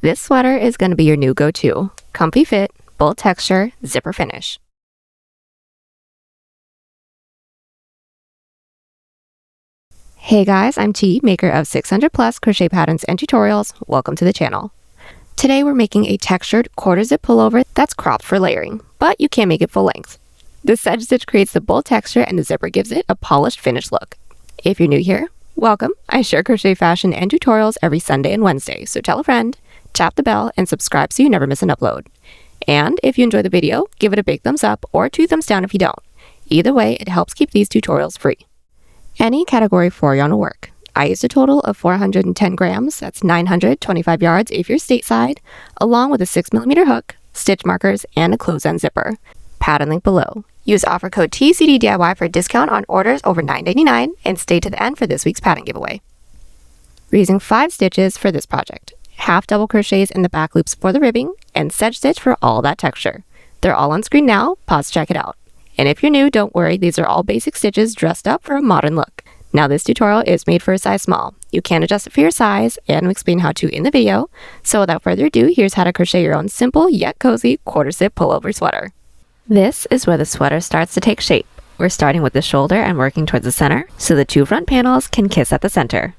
This sweater is going to be your new go-to. Comfy fit, bold texture, zipper finish. Hey guys, I'm T, maker of 600 plus crochet patterns and tutorials. Welcome to the channel. Today we're making a textured quarter zip pullover that's cropped for layering, but you can't make it full length. The Sedge stitch creates the bold texture and the zipper gives it a polished finished look. If you're new here, welcome. I share crochet fashion and tutorials every Sunday and Wednesday, so tell a friend, tap the bell, and subscribe so you never miss an upload. And if you enjoy the video, give it a big thumbs up or 2 thumbs down if you don't. Either way, it helps keep these tutorials free. Any category 4 yarn will work. I used a total of 410 grams, that's 925 yards if you're stateside, along with a 6mm hook, stitch markers, and a close-end zipper. Pattern link below. Use offer code TCDDIY for a discount on orders over $9.99 and stay to the end for this week's pattern giveaway. We're using 5 stitches for this project. Half double crochets in the back loops for the ribbing, and sedge stitch for all that texture. They're all on screen now, pause to check it out. And if you're new, don't worry, these are all basic stitches dressed up for a modern look. Now this tutorial is made for a size small. You can adjust it for your size, and I'll explain how to in the video. So without further ado, here's how to crochet your own simple yet cozy quarter zip pullover sweater. This is where the sweater starts to take shape. We're starting with the shoulder and working towards the center, so the 2 front panels can kiss at the center.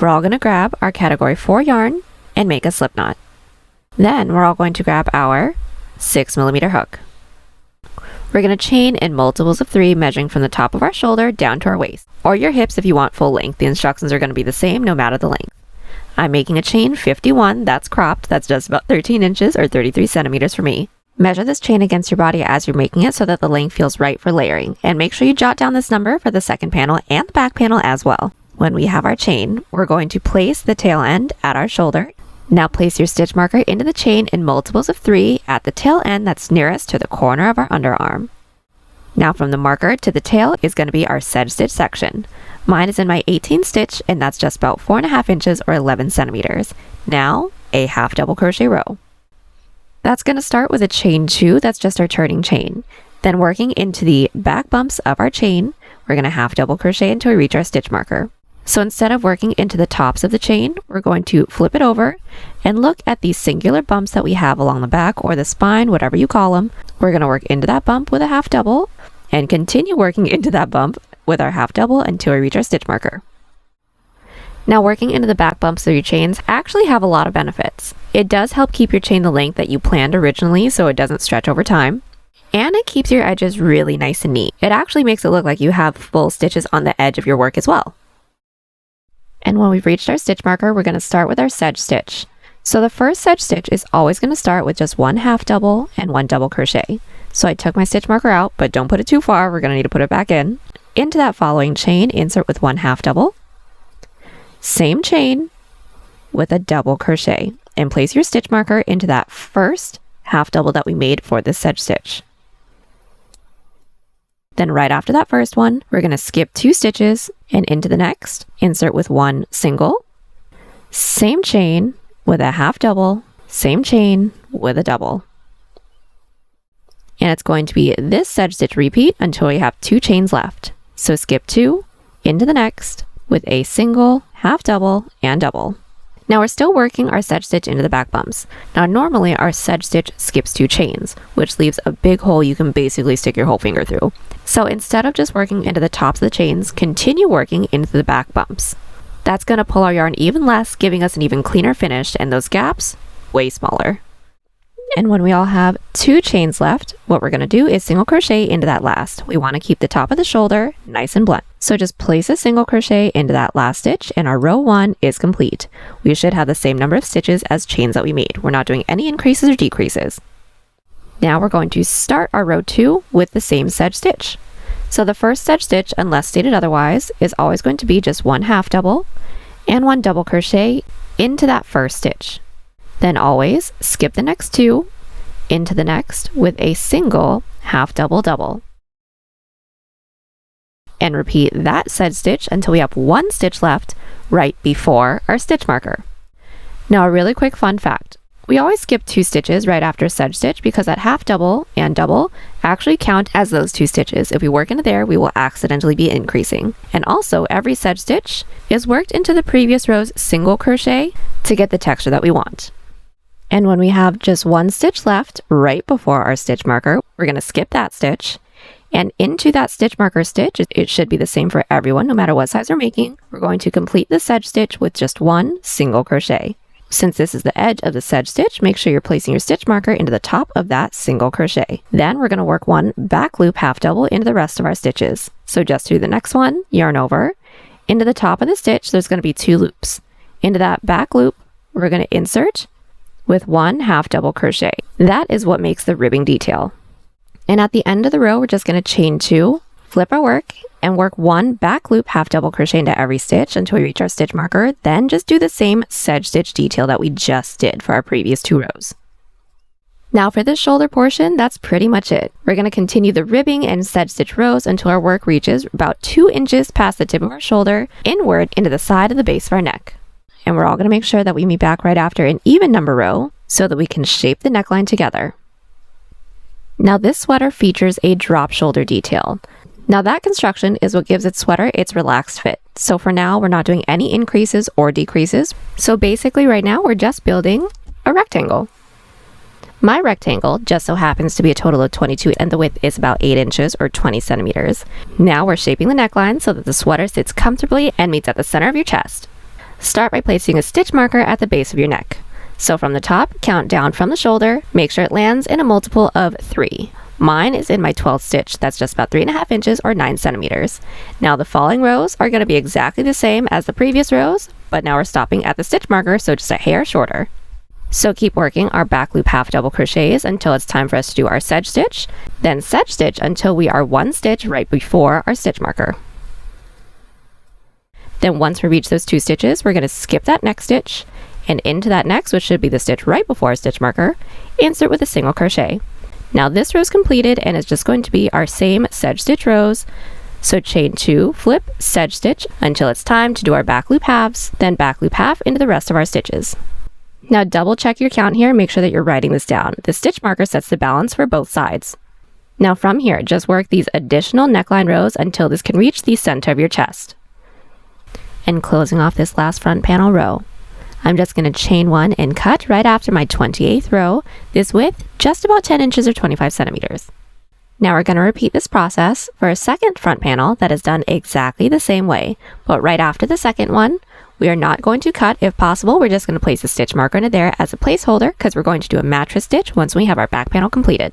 We're all going to grab our category 4 yarn and make a slip knot. Then we're all going to grab our 6mm hook. We're going to chain in multiples of 3, measuring from the top of our shoulder down to our waist, or your hips if you want full length. The instructions are going to be the same no matter the length. I'm making a chain 51, that's cropped, that's just about 13 inches or 33 centimeters for me. Measure this chain against your body as you're making it so that the length feels right for layering, and make sure you jot down this number for the second panel and the back panel as well. When we have our chain, we're going to place the tail end at our shoulder. Now place your stitch marker into the chain in multiples of 3 at the tail end that's nearest to the corner of our underarm. Now from the marker to the tail is going to be our sedge stitch section. Mine is in my 18th stitch and that's just about 4.5 inches or 11 centimeters. Now a half double crochet row. That's going to start with a chain 2, that's just our turning chain. Then working into the back bumps of our chain, we're going to half double crochet until we reach our stitch marker. So instead of working into the tops of the chain, we're going to flip it over and look at these singular bumps that we have along the back or the spine, whatever you call them. We're going to work into that bump with a half double and continue working into that bump with our half double until we reach our stitch marker. Now working into the back bumps of your chains actually have a lot of benefits. It does help keep your chain the length that you planned originally so it doesn't stretch over time. And it keeps your edges really nice and neat. It actually makes it look like you have full stitches on the edge of your work as well. And when we've reached our stitch marker, we're going to start with our sedge stitch. So the first sedge stitch is always going to start with just 1 half double and 1 double crochet. So I took my stitch marker out, but don't put it too far, we're going to need to put it back in. Into that following chain, insert with 1 half double, same chain with a double crochet, and place your stitch marker into that first half double that we made for this sedge stitch. Then right after that first one, we're going to skip 2 stitches and into the next, insert with 1 single, same chain with a half double, same chain with a double. And it's going to be this sedge stitch repeat until we have 2 chains left. So skip 2, into the next with a single, half double, and double. Now we're still working our sedge stitch into the back bumps. Now normally our sedge stitch skips 2 chains, which leaves a big hole you can basically stick your whole finger through. So instead of just working into the tops of the chains, continue working into the back bumps. That's going to pull our yarn even less, giving us an even cleaner finish, and those gaps way smaller. And when we all have 2 chains left, what we're going to do is single crochet into that last. We want to keep the top of the shoulder nice and blunt. So just place a single crochet into that last stitch and our row 1 is complete. We should have the same number of stitches as chains that we made. We're not doing any increases or decreases. Now we're going to start our row 2 with the same sedge stitch. So the first sedge stitch, unless stated otherwise, is always going to be just 1 half double and 1 double crochet into that first stitch. Then always skip the next 2 into the next with a single half double double. And repeat that sedge stitch until we have 1 stitch left right before our stitch marker. Now a really quick fun fact. We always skip 2 stitches right after a sedge stitch because that half double and double actually count as those 2 stitches. If we work into there, we will accidentally be increasing. And also, every sedge stitch is worked into the previous row's single crochet to get the texture that we want. And when we have just 1 stitch left right before our stitch marker, we're going to skip that stitch. And into that stitch marker stitch, it should be the same for everyone, no matter what size we're making. We're going to complete the sedge stitch with just 1 single crochet. Since this is the edge of the sedge stitch, make sure you're placing your stitch marker into the top of that single crochet. Then we're going to work 1 back loop half double into the rest of our stitches. So just through the next one, yarn over. Into the top of the stitch, there's going to be 2 loops. Into that back loop, we're going to insert with 1 half double crochet. That is what makes the ribbing detail. And at the end of the row, we're just going to chain 2, flip our work, and work 1 back loop half double crochet into every stitch until we reach our stitch marker. Then just do the same sedge stitch detail that we just did for our previous 2 rows. Now for this shoulder portion, that's pretty much it. We're going to continue the ribbing and sedge stitch rows until our work reaches about 2 inches past the tip of our shoulder, inward into the side of the base of our neck. And we're all going to make sure that we meet back right after an even number row so that we can shape the neckline together. Now this sweater features a drop shoulder detail. Now that construction is what gives its sweater its relaxed fit. So for now, we're not doing any increases or decreases. So basically right now, we're just building a rectangle. My rectangle just so happens to be a total of 22 and the width is about 8 inches or 20 centimeters. Now we're shaping the neckline so that the sweater sits comfortably and meets at the center of your chest. Start by placing a stitch marker at the base of your neck. So from the top, count down from the shoulder, make sure it lands in a multiple of 3. Mine is in my 12th stitch. That's just about 3.5 inches or 9 centimeters. Now the following rows are going to be exactly the same as the previous rows, but now we're stopping at the stitch marker, so just a hair shorter. So keep working our back loop half double crochets until it's time for us to do our sedge stitch, then sedge stitch until we are 1 stitch right before our stitch marker. Then once we reach those 2 stitches, we're going to skip that next stitch, and into that next, which should be the stitch right before our stitch marker, insert with a single crochet. Now this row is completed and it's just going to be our same sedge stitch rows. So chain 2, flip, sedge stitch until it's time to do our back loop halves, then back loop half into the rest of our stitches. Now double check your count here and make sure that you're writing this down. The stitch marker sets the balance for both sides. Now from here, just work these additional neckline rows until this can reach the center of your chest. And closing off this last front panel row, I'm just going to chain 1 and cut right after my 28th row, this width just about 10 inches or 25 centimeters. Now we're going to repeat this process for a second front panel that is done exactly the same way, but right after the second one, we are not going to cut. If possible, we're just going to place a stitch marker into there as a placeholder because we're going to do a mattress stitch once we have our back panel completed.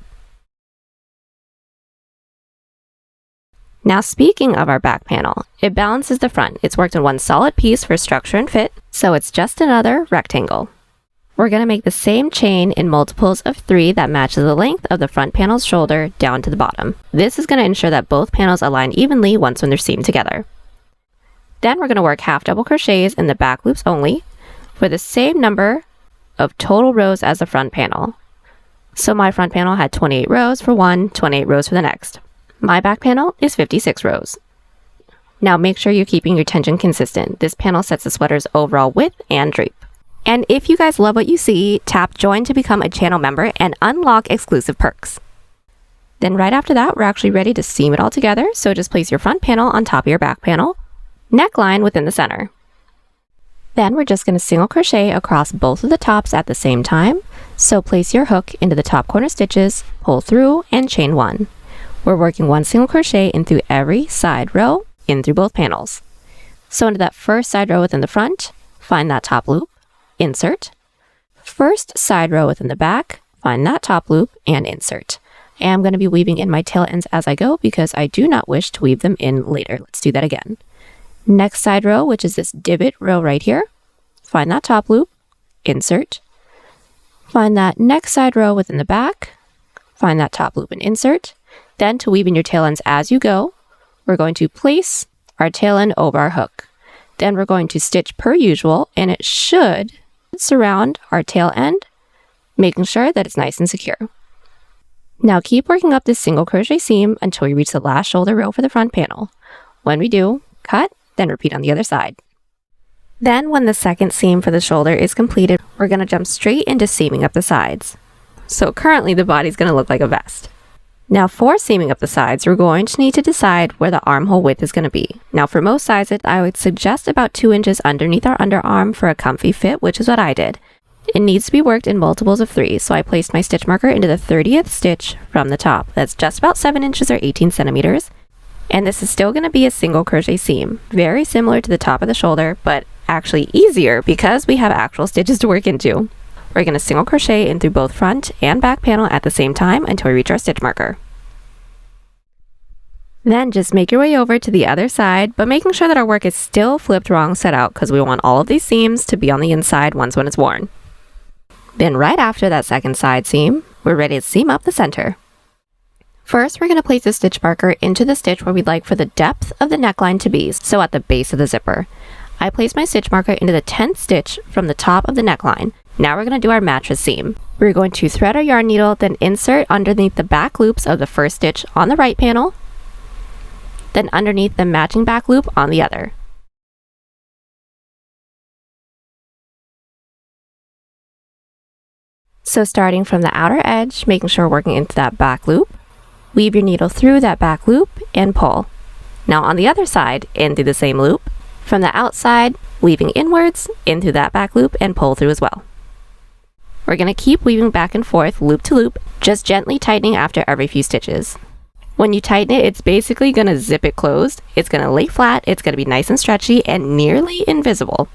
Now speaking of our back panel, it balances the front. It's worked in one solid piece for structure and fit, so it's just another rectangle. We're going to make the same chain in multiples of 3 that matches the length of the front panel's shoulder down to the bottom. This is going to ensure that both panels align evenly once when they're seamed together. Then we're going to work half double crochets in the back loops only for the same number of total rows as the front panel. So my front panel had 28 rows for one, 28 rows for the next. My back panel is 56 rows. Now make sure you're keeping your tension consistent. This panel sets the sweater's overall width and drape. And if you guys love what you see, tap join to become a channel member and unlock exclusive perks. Then right after that, we're actually ready to seam it all together. So just place your front panel on top of your back panel, neckline within the center. Then we're just going to single crochet across both of the tops at the same time. So place your hook into the top corner stitches, pull through, and chain 1. We're working 1 single crochet in through every side row, in through both panels. So into that first side row within the front, find that top loop, insert. First side row within the back, find that top loop, and insert. And I'm going to be weaving in my tail ends as I go because I do not wish to weave them in later. Let's do that again. Next side row, which is this divot row right here, find that top loop, insert. Find that next side row within the back, find that top loop and insert. Then to weave in your tail ends as you go, we're going to place our tail end over our hook. Then we're going to stitch per usual, and it should surround our tail end, making sure that it's nice and secure. Now keep working up this single crochet seam until we reach the last shoulder row for the front panel. When we do, cut, then repeat on the other side. Then when the second seam for the shoulder is completed, we're going to jump straight into seaming up the sides. So currently the body's going to look like a vest. Now for seaming up the sides, we're going to need to decide where the armhole width is going to be. Now for most sizes, I would suggest about 2 inches underneath our underarm for a comfy fit, which is what I did. It needs to be worked in multiples of 3, so I placed my stitch marker into the 30th stitch from the top. That's just about 7 inches or 18 centimeters. And this is still going to be a single crochet seam, very similar to the top of the shoulder, but actually easier because we have actual stitches to work into. We're going to single crochet in through both front and back panel at the same time until we reach our stitch marker. Then just make your way over to the other side, but making sure that our work is still flipped wrong side out because we want all of these seams to be on the inside once when it's worn. Then right after that second side seam, we're ready to seam up the center. First, we're going to place the stitch marker into the stitch where we'd like for the depth of the neckline to be, so at the base of the zipper. I placed my stitch marker into the 10th stitch from the top of the neckline. Now we're going to do our mattress seam. We're going to thread our yarn needle, then insert underneath the back loops of the first stitch on the right panel, then underneath the matching back loop on the other. So starting from the outer edge, making sure we're working into that back loop, weave your needle through that back loop and pull. Now on the other side, in through the same loop, from the outside, weaving inwards, in through that back loop and pull through as well. We're going to keep weaving back and forth, loop to loop, just gently tightening after every few stitches. When you tighten it, it's basically going to zip it closed. It's going to lay flat, it's going to be nice and stretchy and nearly invisible.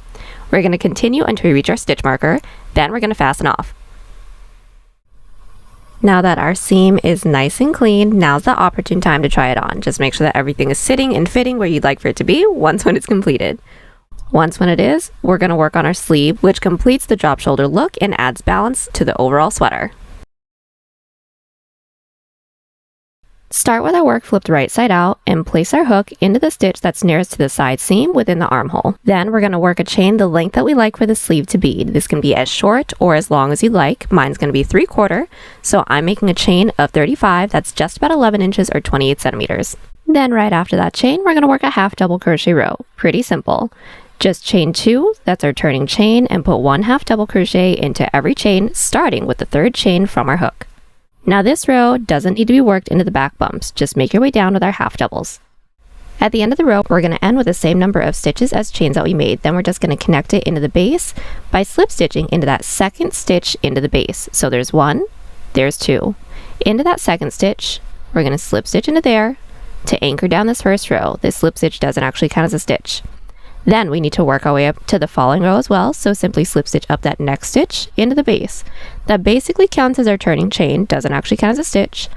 We're going to continue until we reach our stitch marker, then we're going to fasten off. Now that our seam is nice and clean, now's the opportune time to try it on. Just make sure that everything is sitting and fitting where you'd like for it to be once when it's completed. Once when it is, we're going to work on our sleeve, which completes the drop shoulder look and adds balance to the overall sweater. Start with our work flipped right side out and place our hook into the stitch that's nearest to the side seam within the armhole. Then we're going to work a chain the length that we like for the sleeve to be. This can be as short or as long as you like. Mine's going to be 3/4, so I'm making a chain of 35. That's just about 11 inches or 28 centimeters. Then right after that chain, we're going to work a half double crochet row. Pretty simple. Just chain 2, that's our turning chain, and put 1 half double crochet into every chain, starting with the 3rd chain from our hook. Now this row doesn't need to be worked into the back bumps, just make your way down with our half doubles. At the end of the row, we're going to end with the same number of stitches as chains that we made. Then we're just going to connect it into the base by slip stitching into that second stitch into the base. So there's 1, there's 2. Into that second stitch, we're going to slip stitch into there to anchor down this first row. This slip stitch doesn't actually count as a stitch. Then we need to work our way up to the following row as well, so simply slip stitch up that next stitch into the base. That basically counts as our turning chain, doesn't actually count as a stitch.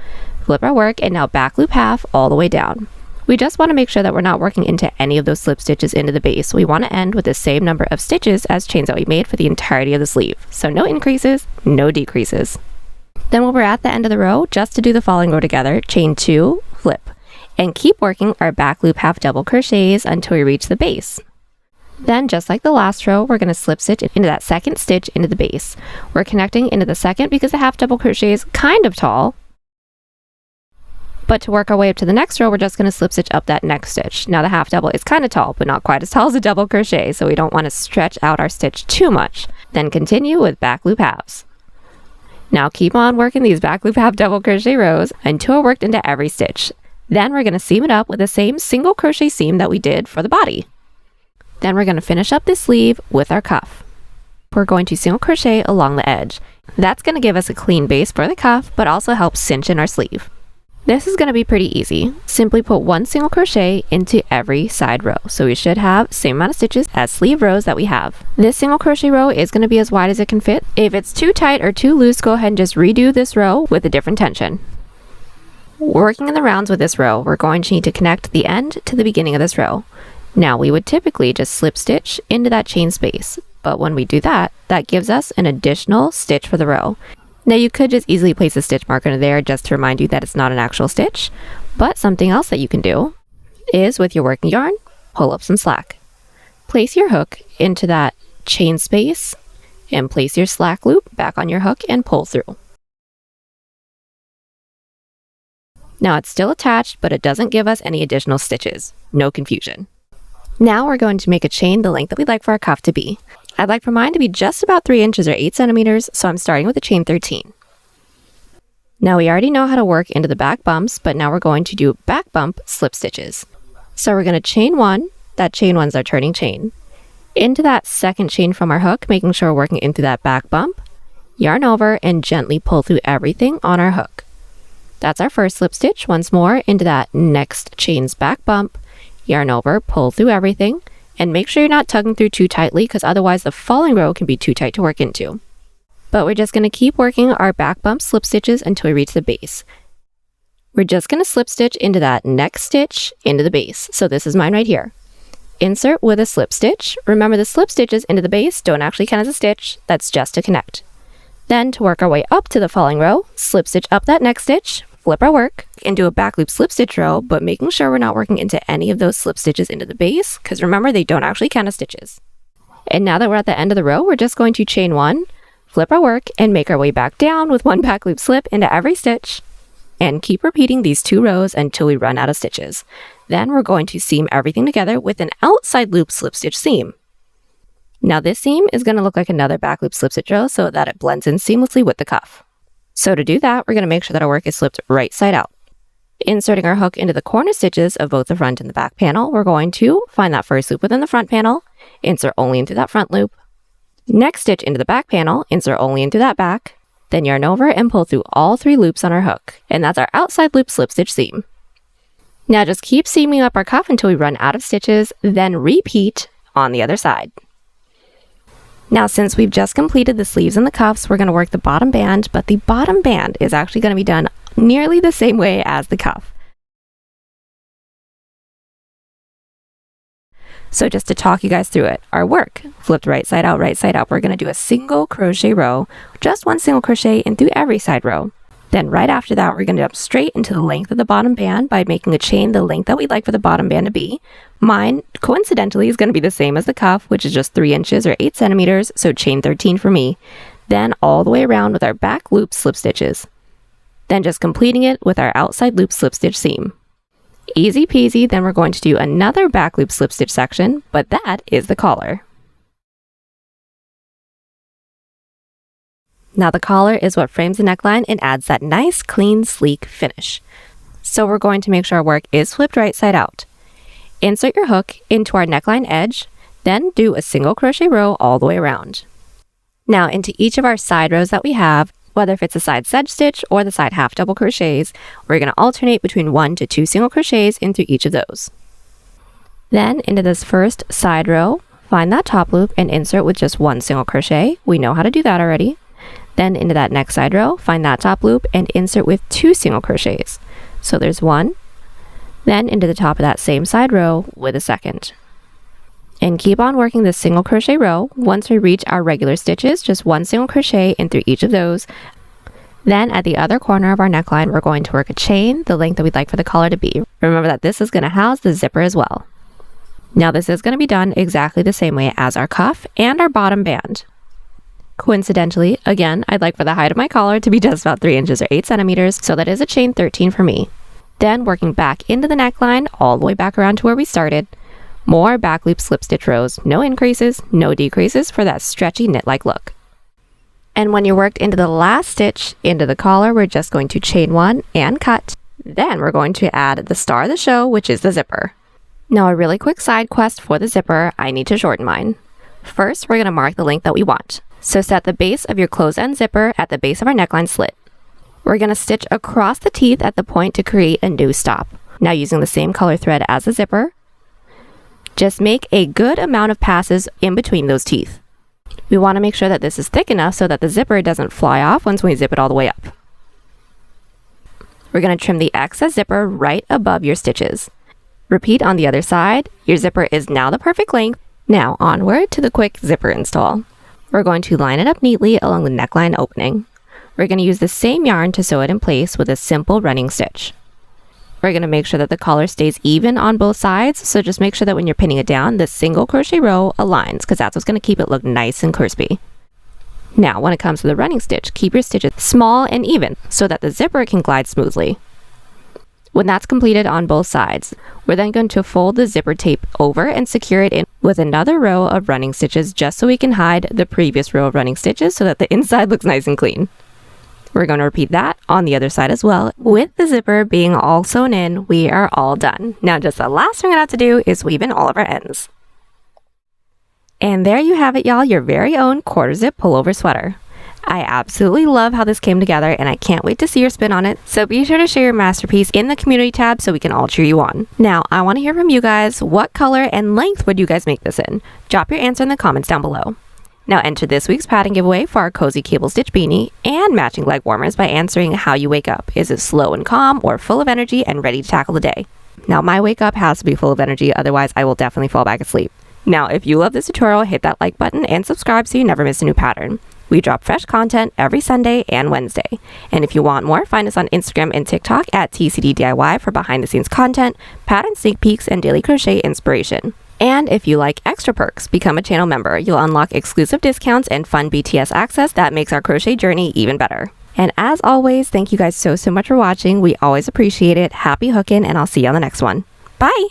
Flip our work and now back loop half all the way down. We just want to make sure that we're not working into any of those slip stitches into the base. We want to end with the same number of stitches as chains that we made for the entirety of the sleeve. So no increases, no decreases. Then when we're at the end of the row, just to do the following row together, chain 2, flip, and keep working our back loop half double crochets until we reach the base. Then, just like the last row, we're going to slip stitch into that second stitch into the base. We're connecting into the second because the half double crochet is kind of tall. But to work our way up to the next row, we're just going to slip stitch up that next stitch. Now the half double is kind of tall, but not quite as tall as a double crochet, so we don't want to stretch out our stitch too much. Then continue with back loop halves. Now keep on working these back loop half double crochet rows until we're worked into every stitch. Then we're going to seam it up with the same single crochet seam that we did for the body. Then we're going to finish up this sleeve with our cuff. We're going to single crochet along the edge. That's going to give us a clean base for the cuff, but also help cinch in our sleeve. This is going to be pretty easy. Simply put 1 single crochet into every side row. So we should have the same amount of stitches as sleeve rows that we have. This single crochet row is going to be as wide as it can fit. If it's too tight or too loose, go ahead and just redo this row with a different tension. Working in the rounds with this row, we're going to need to connect the end to the beginning of this row. Now we would typically just slip stitch into that chain space, but when we do that, that gives us an additional stitch for the row. Now you could just easily place a stitch marker in there just to remind you that it's not an actual stitch, but something else that you can do is with your working yarn, pull up some slack. Place your hook into that chain space and place your slack loop back on your hook and pull through. Now it's still attached, but it doesn't give us any additional stitches. No confusion. Now we're going to make a chain the length that we'd like for our cuff to be. I'd like for mine to be just about 3 inches or 8 centimeters, so I'm starting with a chain 13. Now we already know how to work into the back bumps, but now we're going to do back bump slip stitches. So we're going to chain 1, that chain 1's our turning chain, into that second chain from our hook, making sure we're working into that back bump, yarn over, and gently pull through everything on our hook. That's our first slip stitch. Once more into that next chain's back bump, yarn over, pull through everything, and make sure you're not tugging through too tightly because otherwise the following row can be too tight to work into. But we're just going to keep working our back bump slip stitches until we reach the base. We're just going to slip stitch into that next stitch into the base. So this is mine right here. Insert with a slip stitch. Remember, the slip stitches into the base don't actually count as a stitch, that's just to connect. Then to work our way up to the following row, slip stitch up that next stitch, flip our work, and do a back loop slip stitch row, but making sure we're not working into any of those slip stitches into the base, because remember, they don't actually count as stitches. And now that we're at the end of the row, we're just going to chain 1, flip our work, and make our way back down with 1 back loop slip into every stitch, and keep repeating these 2 rows until we run out of stitches. Then we're going to seam everything together with an outside loop slip stitch seam. Now this seam is going to look like another back loop slip stitch row so that it blends in seamlessly with the cuff. So to do that, we're going to make sure that our work is slipped right side out. Inserting our hook into the corner stitches of both the front and the back panel, we're going to find that first loop within the front panel, insert only into that front loop. Next stitch into the back panel, insert only into that back, then yarn over and pull through all 3 loops on our hook. And that's our outside loop slip stitch seam. Now just keep seaming up our cuff until we run out of stitches, then repeat on the other side. Now since we've just completed the sleeves and the cuffs, we're going to work the bottom band, but the bottom band is actually going to be done nearly the same way as the cuff. So just to talk you guys through it, our work, flipped right side out, we're going to do a single crochet row, just 1 single crochet in through every side row. Then right after that, we're going to jump straight into the length of the bottom band by making a chain the length that we'd like for the bottom band to be. Mine, coincidentally, is going to be the same as the cuff, which is just 3 inches or 8 centimeters, so chain 13 for me. Then all the way around with our back loop slip stitches. Then just completing it with our outside loop slip stitch seam. Easy peasy, then we're going to do another back loop slip stitch section, but that is the collar. Now the collar is what frames the neckline and adds that nice, clean, sleek finish. So we're going to make sure our work is flipped right side out. Insert your hook into our neckline edge, then do a single crochet row all the way around. Now into each of our side rows that we have, whether if it's a side sedge stitch or the side half double crochets, we're going to alternate between 1 to 2 single crochets into each of those. Then into this first side row, find that top loop and insert with just 1 single crochet. We know how to do that already. Then into that next side row, find that top loop and insert with 2 single crochets. So there's 1, then into the top of that same side row with a second. And keep on working this single crochet row. Once we reach our regular stitches, just 1 single crochet in through each of those. Then at the other corner of our neckline, we're going to work a chain the length that we'd like for the collar to be. Remember that this is going to house the zipper as well. Now this is going to be done exactly the same way as our cuff and our bottom band. Coincidentally, again, I'd like for the height of my collar to be just about 3 inches or 8 centimeters, so that is a chain 13 for me. Then working back into the neckline, all the way back around to where we started. More back loop slip stitch rows, no increases, no decreases for that stretchy knit-like look. And when you're worked into the last stitch into the collar, we're just going to chain 1 and cut. Then we're going to add the star of the show, which is the zipper. Now a really quick side quest for the zipper, I need to shorten mine. First, we're going to mark the length that we want. So set the base of your closed end zipper at the base of our neckline slit. We're going to stitch across the teeth at the point to create a new stop. Now using the same color thread as the zipper, just make a good amount of passes in between those teeth. We want to make sure that this is thick enough so that the zipper doesn't fly off once we zip it all the way up. We're going to trim the excess zipper right above your stitches. Repeat on the other side. Your zipper is now the perfect length. Now onward to the quick zipper install. We're going to line it up neatly along the neckline opening. We're going to use the same yarn to sew it in place with a simple running stitch. We're going to make sure that the collar stays even on both sides, so just make sure that when you're pinning it down, the single crochet row aligns, because that's what's going to keep it look nice and crispy. Now, when it comes to the running stitch, keep your stitches small and even so that the zipper can glide smoothly. When that's completed on both sides, we're then going to fold the zipper tape over and secure it in with another row of running stitches just so we can hide the previous row of running stitches so that the inside looks nice and clean. We're going to repeat that on the other side as well. With the zipper being all sewn in, we are all done. Now just the last thing we're going to have to do is weave in all of our ends. And there you have it, y'all, your very own quarter zip pullover sweater. I absolutely love how this came together and I can't wait to see your spin on it. So be sure to share your masterpiece in the community tab so we can all cheer you on. Now, I want to hear from you guys. What color and length would you guys make this in? Drop your answer in the comments down below. Now enter this week's pattern giveaway for our cozy cable stitch beanie and matching leg warmers by answering how you wake up. Is it slow and calm or full of energy and ready to tackle the day? Now my wake up has to be full of energy, otherwise I will definitely fall back asleep. Now if you love this tutorial, hit that like button and subscribe so you never miss a new pattern. We drop fresh content every Sunday and Wednesday. And if you want more, find us on Instagram and TikTok at TCDDIY for behind the scenes content, pattern sneak peeks, and daily crochet inspiration. And if you like extra perks, become a channel member. You'll unlock exclusive discounts and fun BTS access that makes our crochet journey even better. And as always, thank you guys so much for watching. We always appreciate it. Happy hooking, and I'll see you on the next one. Bye!